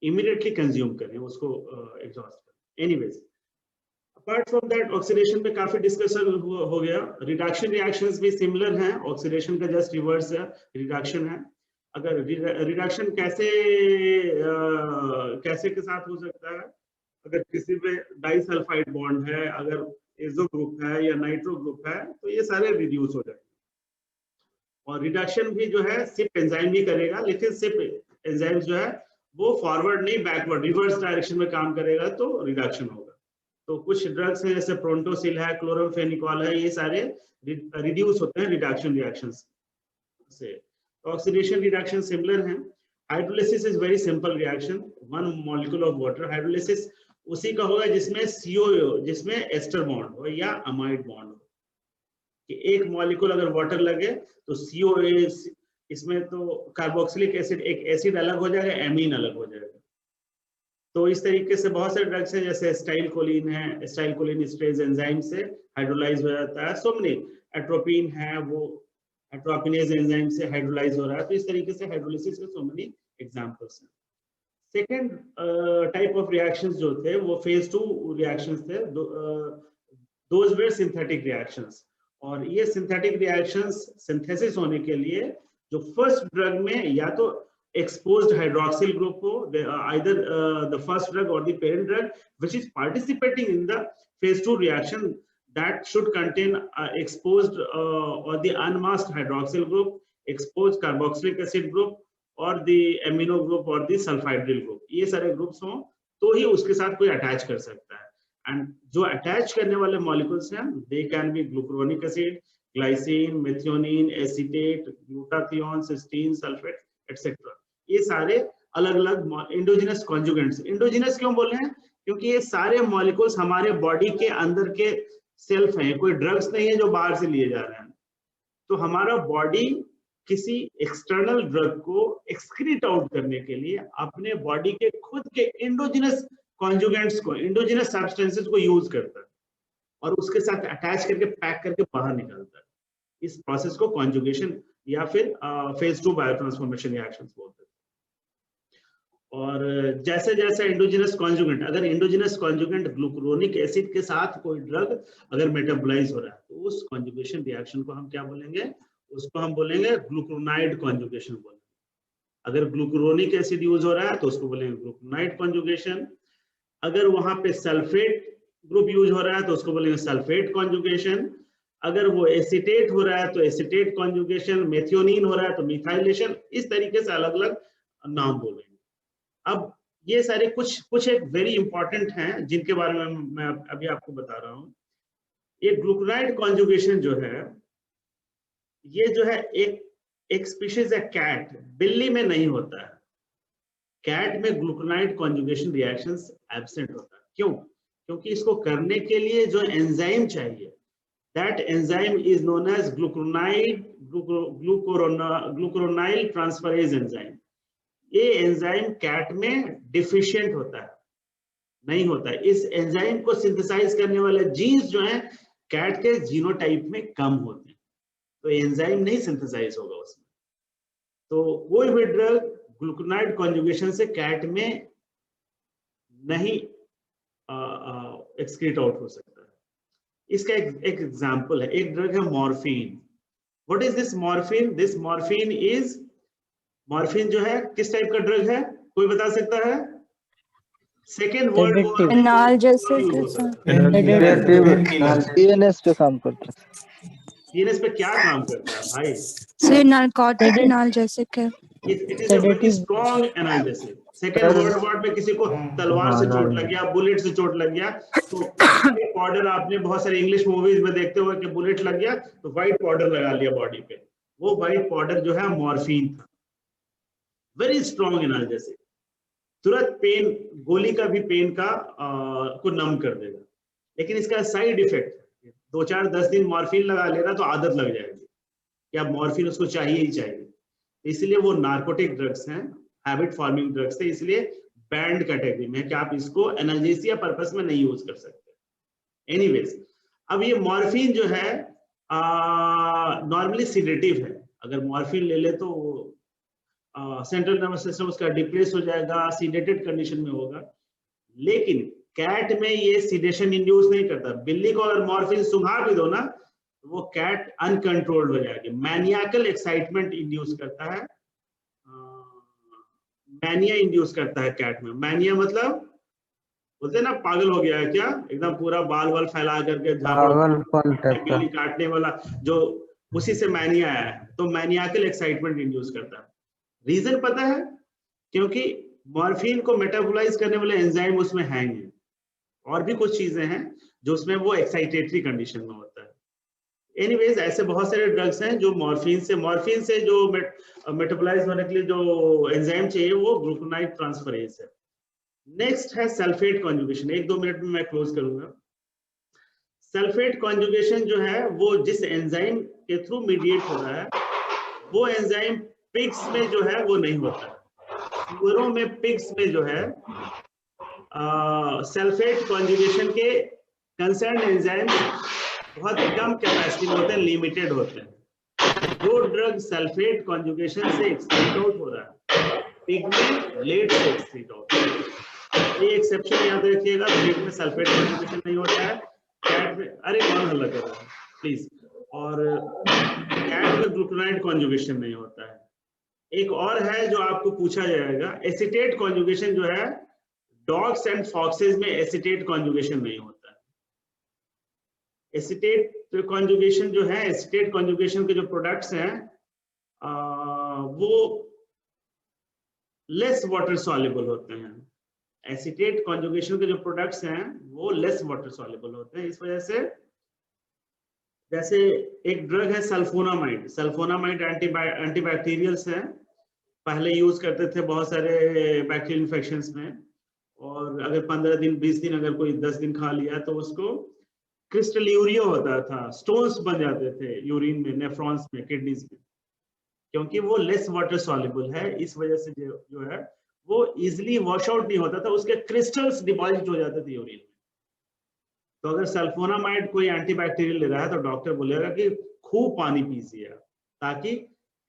इमीडिएटली कंज्यूम करें, उसको exhaust. Anyways, apart from that, oxidation में काफी डिस्कशन हो गया. रिडक्शन रिएक्शंस भी सिमिलर हैं, ऑक्सीडेशन का जस्ट रिवर्स है, रिडक्शन है. अगर रिडक्शन कैसे के साथ हो सकता है, अगर किसी में डाइसल्फाइड बॉन्ड है, अगर एजो ग्रुप है या नाइट्रो ग्रुप है, तो ये सारे रिड्यूस हो जाएंगे. और रिडक्शन भी जो है सिप एंजाइम भी करेगा, लेकिन सिप एंजाइम जो है वो फॉरवर्ड नहीं बैकवर्ड रिवर्स डायरेक्शन में काम करेगा, तो रिडक्शन होगा. तो कुछ ड्रग्स हैं जैसे प्रोंटोसिल है, क्लोरामफेनिकॉल है, ये सारे रिड्यूस होते हैं रिडक्शन रिएक्शंस से. तो ऑक्सीडेशन रिडक्शन सिमिलर हैं. Hydrolysis is very simple reaction. 1 molecule of water. Hydrolysis उसी का होगा जिसमें CO, जिसमें एस्टर बॉन्ड हो या अमाइड बॉन्ड हो. कि एक मॉलिक्यूल अगर वाटर लगे तो COA, इसमें तो कार्बोक्सिलिक एसिड, एक एसिड अलग हो जाएगा, एमीन अलग हो जाएगा. तो इस तरीके से बहुत सारे ड्रग्स हैं, जैसे स्टाइल कोलिन है, स्टाइल कोलिन स्ट्रेज एंजाइम से हाइड्रोलाइज हो जाता है. सो मेनी, एट्रोपिन है, वो एट्रोपिनेज एंजाइम से हाइड्रोलाइज हो रहा है. तो इस तरीके से हाइड्रोलिसिस के सो मेनी एग्जांपल्स हैं. सेकेंड टाइप ऑफ रिएक्शंस जो थे वो फेज 2 रिएक्शंस थे, दोज वर सिंथेटिक रिएक्शंस। और ये सिंथेटिक रिएक्शंस सिंथेसिस होने के लिए जो फर्स्ट ड्रग में या तो exposed hydroxyl group हो, either the first drug or the parent drug which is participating in the phase 2 reaction, that should contain exposed or the unmasked hydroxyl group, exposed carboxylic acid group or the amino group or the sulfhydryl group। ये सारे groups हों तो ही उसके साथ कोई attach कर सकता है। एंड जो अटैच करने वाले मॉलिक्यूल्स हैं they can be glucuronic acid, glycine, methionine, acetate, glutathione, cysteine, sulphate et cetera. ये सारे अलग अलग इंडोजिनस कॉन्जुगेंट्स। इंडोजिनस क्यों बोल रहे हैं? क्योंकि ये सारे मॉलिक्यूल्स हमारे बॉडी के अंदर के सेल्फ हैं, कोई ड्रग्स नहीं है जो बाहर से लिए जा रहे हैं। तो हमारा बॉडी किसी एक्सटर्नल ड्रग को एक्सक्रीट आउट करने के लिए अपने बॉडी के खुद के इंडोजिनस कॉन्जुगेंट्स को, इंडोजिनस सब्सटेंसेस को यूज करता है और उसके साथ अटैच करके पैक करके बाहर निकालता है। इस प्रोसेस को कॉन्जुगेशन या फिर फेज 2 बायोट्रांसफॉर्मेशन रिएक्शंस बोलते हैं। और जैसे जैसे इंडोजिनस कॉन्जुगेंट, अगर इंडोजिनस कॉन्जुगेंट ग्लूकुरोनिक एसिड के साथ कोई ड्रग अगर मेटाबोलाइज हो रहा है तो उस कॉन्जुगेशन रिएक्शन को हम क्या बोलेंगे? उसको हम बोलेंगे ग्लूकुरोनाइड कॉन्जुगेशन बोलेंगे। अगर ग्लूकुरोनिक एसिड यूज हो रहा है तो उसको बोलेंगे ग्लूकुरोनाइड कॉन्जुगेशन। अगर वहां पे सल्फेट ग्रुप यूज हो रहा है तो उसको बोलेंगे सल्फेट कॉन्जुगेशन। अगर वो एसीटेट हो रहा है तो एसीटेट कॉन्जुगेशन, मेथियोनिन हो रहा है तो मिथाइलेशन। इस तरीके से अलग अलग नाम बोलेंगे। अब ये सारे कुछ एक वेरी इंपॉर्टेंट हैं जिनके बारे में मैं अभी आपको बता रहा हूँ। ये ग्लूकुरोनाइड कॉन्जुगेशन जो है ये जो है एक स्पीशीज है कैट, बिल्ली में नहीं होता है। कैट में ग्लूकुरोनाइड कॉन्जुगेशन रिएक्शंस एब्सेंट होता है। क्यों? क्योंकि इसको करने के लिए जो एंजाइम चाहिए that enzyme is known as glucuronide transferase enzyme। ये एंजाइम कैट में डिफिशिएंट होता है, नहीं होता है। इस एंजाइम को सिंथेसाइज करने वाले जीन्स जो हैं कैट के जीनोटाइप में कम होते हैं, तो एंजाइम नहीं सिंथेसाइज होगा उसमें। तो कोई भी ड्रग ग्लूकुरोनाइड कॉन्जुगेशन से कैट में नहीं एक्सक्रीट आउट हो सकता है। इसका एक एग्जांपल है, एक ड्रग है morphine. What is this morphine? This morphine is, morphine जो है किस टाइप का ड्रग है? कोई बता सकता है? सेकेंड वर्ल्ड वॉर में सीएनएस पे काम करता है। सीएनएस पे क्या काम करता है भाई? से नार्कोटिक एनाल्जेसिक है। It is a very strong analgesic. Second world war में किसी को तलवार से चोट लग गया, बुलेट से चोट लग गया, तो पाउडर आपने बहुत सारे इंग्लिश मूवीज में देखते हुए कि बुलेट लग गया तो व्हाइट पाउडर लगा लिया बॉडी पे। वो व्हाइट पाउडर जो है मॉर्फिन था। वेरी स्ट्रांग एनाल्जेसिक, तुरंत पेन, गोली का भी पेन का को नम कर देगा। लेकिन इसका साइड इफेक्ट, 2-4-10 दिन मॉर्फिन लगा लेना तो आदत लग जाएगी कि अब मॉर्फिन उसको चाहिए ही चाहिए। इसलिए वो नार्कोटिक ड्रग्स हैं, हैबिट फॉर्मिंग ड्रग्स थे, इसलिए बैंड कैटेगरी में कि आप इसको एनाल्जेसिया पर्पस में नहीं यूज कर सकते। एनीवेज, अब ये मॉर्फिन जो है नॉर्मली सिडेटिव है। अगर मॉर्फिन ले ले तो सेंट्रल नर्वस सिस्टम उसका डिप्रेस हो जाएगा, सीडेटेड कंडीशन में होगा। लेकिन कैट में ये सीडेशन इंड्यूस नहीं करता। बिल्ली को अगर मॉर्फिन सुंघा भी दो ना तो वो कैट अनकंट्रोल्ड हो जाएगी। मैनियाकल एक्साइटमेंट इंड्यूस करता है, मैनिया इंड्यूस करता है कैट में। मैनिया मतलब बोलते हैं ना पागल हो गया है क्या, एकदम पूरा बाल वाल फैला करके बिल्ली काटने वाला, जो उसी से मैनिया आया है। तो मैनियाकल एक्साइटमेंट इंड्यूस करता है। रीजन पता है? क्योंकि मॉर्फिन को मेटाबोलाइज करने वाले एंजाइम उसमें हैंग है, और भी कुछ चीजें हैं जो उसमें वो एक्साइटेटरी कंडीशन में होता है। एनीवेज, ऐसे बहुत सारे ड्रग्स हैं जो मॉर्फिन से जो मेटाबोलाइज होने के लिए जो एंजाइम चाहिए वो ग्लूकुरोनाइड ट्रांसफरेज है। नेक्स्ट है सल्फेट कॉन्जुगेशन। 1-2 मिनट में मैं क्लोज करूंगा। सल्फेट कॉन्जुगेशन जो है वो जिस एंजाइम के थ्रू मीडिएट हो रहा है, वो एंजाइम पिग्स में जो है वो नहीं होता है। सुअरों में, पिग्स में जो है सल्फेट कॉन्जुगेशन के कंसर्न एंजाइम बहुत कम कैपेसिटी में होते हैं, लिमिटेड होते हैं। जो ड्रग सल्फेट कॉन्जुगेशन से एक्सक्रीट आउट हो रहा है पिगमेंट लेट से एक्सक्रीट होता है। ये एक्सेप्शन याद रखिएगा, पिग में सल्फेट कॉन्जुगेशन नहीं होता है, कैट में, अरे कौन हल्ला कर रहा है प्लीज, और कैट में ग्लूटामाइड कॉन्जुगेशन नहीं होता है। एक और है जो आपको पूछा जाएगा, एसिटेट कॉन्जुगेशन जो है, डॉग्स एंड फॉक्सेस में एसिटेट कॉन्जुगेशन नहीं होता है। एसिटेट कॉन्जुगेशन जो है, एसिटेट कॉन्जुगेशन के जो प्रोडक्ट्स हैं वो लेस वाटर सॉल्युबल होते हैं। एसिटेट कॉन्जुगेशन के जो प्रोडक्ट्स हैं वो लेस वाटर सॉल्युबल होते हैं। इस वजह से जैसे एक ड्रग है सल्फोनामाइड, सल्फोनामाइड एंटीबैक्टीरियल्स है, पहले यूज करते थे बहुत सारे बैक्टीरियल इन्फेक्शंस में, और अगर 15 दिन 20 दिन अगर कोई 10 दिन खा लिया तो उसको क्रिस्टल यूरिया होता था, स्टोन्स बन जाते थे यूरिन में, नेफ्रॉन्स में, किडनीज में, क्योंकि वो लेस वाटर सॉल्युबल है। इस वजह से जो है वो इजिली वॉश आउट नहीं होता था, उसके क्रिस्टल्स डिपॉजिट हो जाते थे यूरिन में। तो अगर सल्फोनामाइड कोई एंटीबैक्टीरियल ले रहा है तो डॉक्टर बोलेगा कि खूब पानी पीजिए ताकि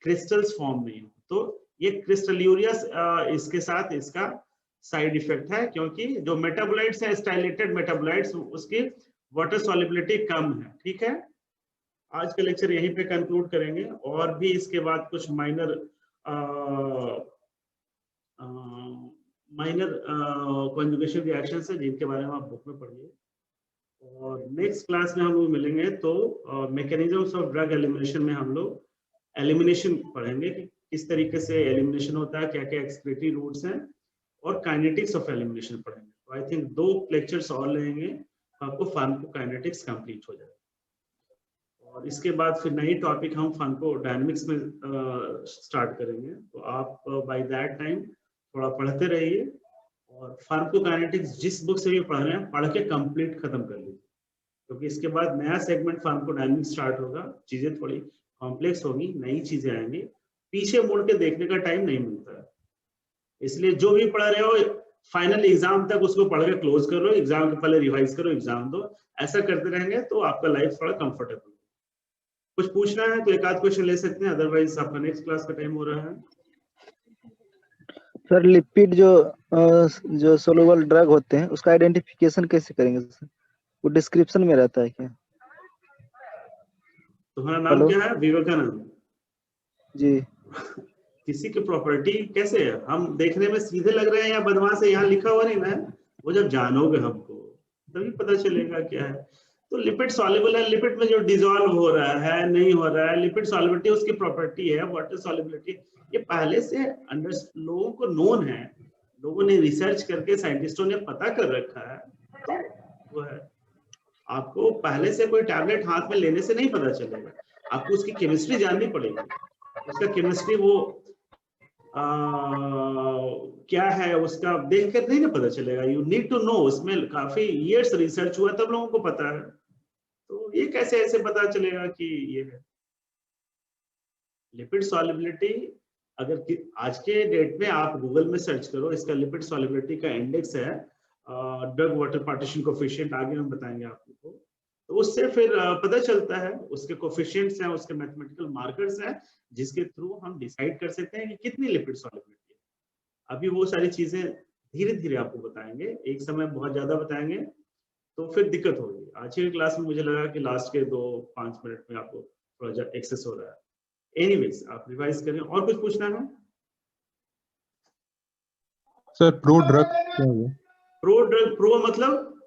क्रिस्टल्स फॉर्म नहीं हो। तो ये क्रिस्टल यूरिया इसके साथ इसका साइड इफेक्ट है, क्योंकि जो मेटाबोलाइट्स है, स्टाइलेटेड मेटाबोलाइट्स, उसकी वाटर सॉल्युबिलिटी कम है। ठीक है, आज का लेक्चर यहीं पे कंक्लूड करेंगे, और भी इसके बाद कुछ माइनर कॉन्जुगेशन रिएक्शंस है जिनके बारे में आप बुक में पढ़िए। और नेक्स्ट क्लास में हम लोग मिलेंगे तो मैकेनिज्म्स ऑफ ड्रग एलिमिनेशन में हम लोग एलिमिनेशन पढ़ेंगे कि किस तरीके से एलिमिनेशन होता है, क्या क्या एक्सक्रीटरी रूट्स हैं, और काइनेटिक्स ऑफ एलिमिनेशन पढ़ेंगे। तो आई थिंक 2 लेक्चर्स और लेंगे, आपको फार्माकोकाइनेटिक्स कंप्लीट हो जाएगा। और इसके बाद फिर नई टॉपिक हम फार्माकोडायनामिक्स में स्टार्ट करेंगे। तो आप बाय दैट टाइम थोड़ा पढ़ते रहिए, और फार्माकोकाइनेटिक्स जिस बुक से भी पढ़ रहे हैं पढ़ के कंप्लीट खत्म कर लीजिए, क्योंकि इसके बाद नया सेगमेंट फार्माकोडायनामिक्स स्टार्ट होगा, चीजें थोड़ी कॉम्प्लेक्स होगी, नई चीजें आएंगी, पीछे मुड़ के देखने का टाइम नहीं मिलता है। इसलिए जो भी पढ़ रहे हो फाइनल एग्जाम तक उसको पढ़ के क्लोज करो, एग्जाम के पहले रिवाइज करो, एग्जाम दो। ऐसा करते रहेंगे तो आपका लाइफ थोड़ा कंफर्टेबल। कुछ पूछना है तो एक आध क्वेश्चन ले सकते हैं, अदरवाइज आपका नेक्स्ट क्लास का टाइम हो रहा है। सर लिपिड जो सोलुबल ड्रग होते हैं उसका आइडेंटिफिकेशन कैसे करेंगे सर? वो डिस्क्रिप्शन में रहता है क्या? तुम्हारा नाम क्या है? विवेकानंद जी। किसी की प्रॉपर्टी कैसे है? हम देखने में सीधे लग रहे हैं या बदमाश है? यहाँ लिखा हुआ नहीं ना, वो जब जानोगे हमको तभी पता चलेगा क्या है। तो लिपिड सॉल्युबल है, लिपिड में जो डिसॉल्व हो रहा है नहीं हो रहा है, लिपिड सॉल्युबिलिटी उसकी प्रॉपर्टी है, वाटर सॉल्युबिलिटी ये पहले से लोगों को नोन है, लोगों ने रिसर्च करके साइंटिस्टों ने पता कर रखा है। तो वो है, आपको पहले से कोई टैबलेट हाथ में लेने से नहीं पता चलेगा, आपको उसकी केमिस्ट्री जाननी पड़ेगी। उसका केमिस्ट्री वो क्या है उसका देख कर नहीं ना पता चलेगा, यू नीड टू नो। उसमें काफी इयर्स रिसर्च हुआ तब लोगों को पता है, तो ये कैसे ऐसे पता चलेगा कि ये है लिपिड सॉल्युबिलिटी। अगर आज के डेट में आप गूगल में सर्च करो, इसका लिपिड सॉल्युबिलिटी का इंडेक्स है ड्रग वाटर पार्टीशन कोफिशिएंट, आगे हम बताएंगे आपको। तो उससे फिर पता चलता है, उसके कोफिशिएंट्स हैं, उसके मैथमेटिकल मार्कर्स हैं, जिसके थ्रू हम डिसाइड कर सकते हैं कि कितनी लिपिड सॉल्युबिलिटी है। अभी वो सारी चीजें धीरे धीरे आपको बताएंगे, एक समय बहुत ज्यादा बताएंगे तो फिर दिक्कत होगी। आज की क्लास में मुझे लगा कि लास्ट के 2-5 मिनट में आपको थोड़ा एक्सेस हो रहा है। एनीवेज आप रिवाइज करें। और कुछ पूछना है सर? प्रो ड्रग क्या है? प्रो ड्रग, प्रो मतलब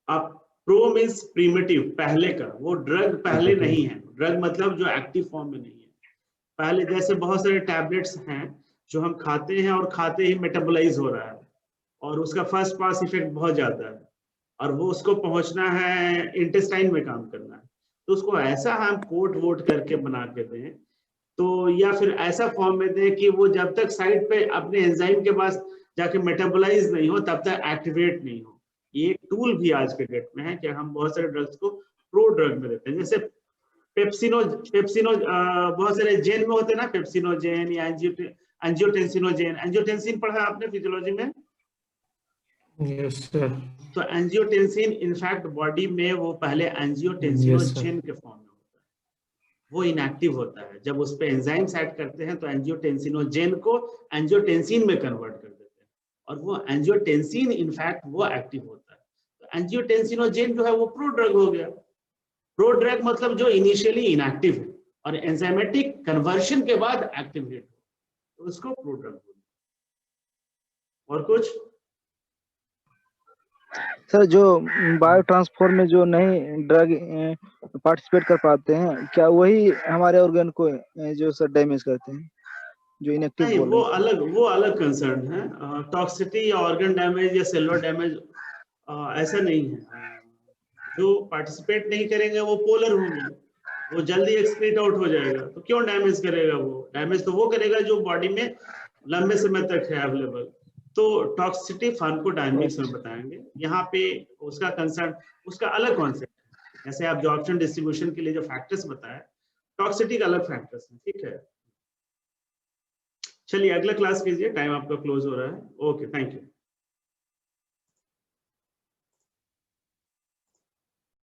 आप प्रो मीन्स प्रीमेटिव, पहले का। वो ड्रग पहले नहीं है, ड्रग मतलब जो एक्टिव फॉर्म में नहीं है। पहले जैसे बहुत सारे टैबलेट्स हैं जो हम खाते हैं और खाते ही मेटाबोलाइज हो रहा है, और उसका फर्स्ट पास इफेक्ट बहुत ज्यादा है, और वो उसको पहुंचना है इंटेस्टाइन में काम करना है, तो उसको ऐसा हम कोट वोट करके बना के दें, तो या फिर ऐसा फॉर्म में दें कि वो जब तक साइड पे अपने एंजाइम के पास जाके मेटाबोलाइज नहीं हो तब तक एक्टिवेट नहीं हो। ये एक टूल भी आज के डेट में है कि हम बहुत सारे ड्रग्स को प्रो ड्रग में देते हैं। जैसे पेप्सिनो बहुत सारे जेन में होते हैं ना, पेप्सिनोजेन या एंजियोटेंसिनोजेन। एंजियोटेंसिन पढ़ा आपने फिजियोलॉजी में? Yes sir. तो एंजियोटेंसिन इनफैक्ट बॉडी में वो पहले एंजियोटेंसिनोजेन के फॉर्म में होता है। वो इनएक्टिव होता है। जब उस पे एंजाइम्स ऐड करते हैं तो एंजियोटेंसिनोजेन को एंजियोटेंसिन में कन्वर्ट कर देते हैं, और वो एंजियोटेंसिन इनफैक्ट वो एक्टिव होता है। तो एंजियोटेंसिनोजेन जो है वो प्रो ड्रग हो गया। प्रो ड्रग मतलब जो इनिशियली इनएक्टिव है और एंजाइमेटिक कन्वर्शन के बाद एक्टिवेट हो, तो उसको प्रो ड्रग बोलते हैं। और कुछ सर, जो बायो ट्रांसफॉर्म में जो नए ड्रग पार्टिसिपेट कर पाते हैं, क्या वही हमारे ऑर्गन को जो सर डैमेज करते हैं, जो इनएक्टिव नहीं, बोल रहे हैं? वो अलग कंसर्न है। टॉक्सिटी या ऑर्गन डैमेज या सेलुलर डैमेज ऐसा नहीं है। जो पार्टिसिपेट नहीं करेंगे वो पोलर होंगे, वो जल्दी एक्सक्रीट आउट हो जाएगा, तो क्यों डैमेज करेगा? वो डैमेज तो वो करेगा जो बॉडी में लंबे समय तक है अवेलेबल। तो टॉक्सिसिटी फार्माकोडायनेमिक्स में बताएंगे, यहाँ पे उसका कंसर्न, उसका अलग कॉन्सेप्ट है। जैसे आप जो ऑप्शन डिस्ट्रीब्यूशन के लिए जो फैक्टर्स बताए, टॉक्सिसिटी का अलग फैक्टर्स है, ठीक है। चलिए अगला क्लास कीजिए, टाइम आपका क्लोज हो रहा है। Okay, thank you.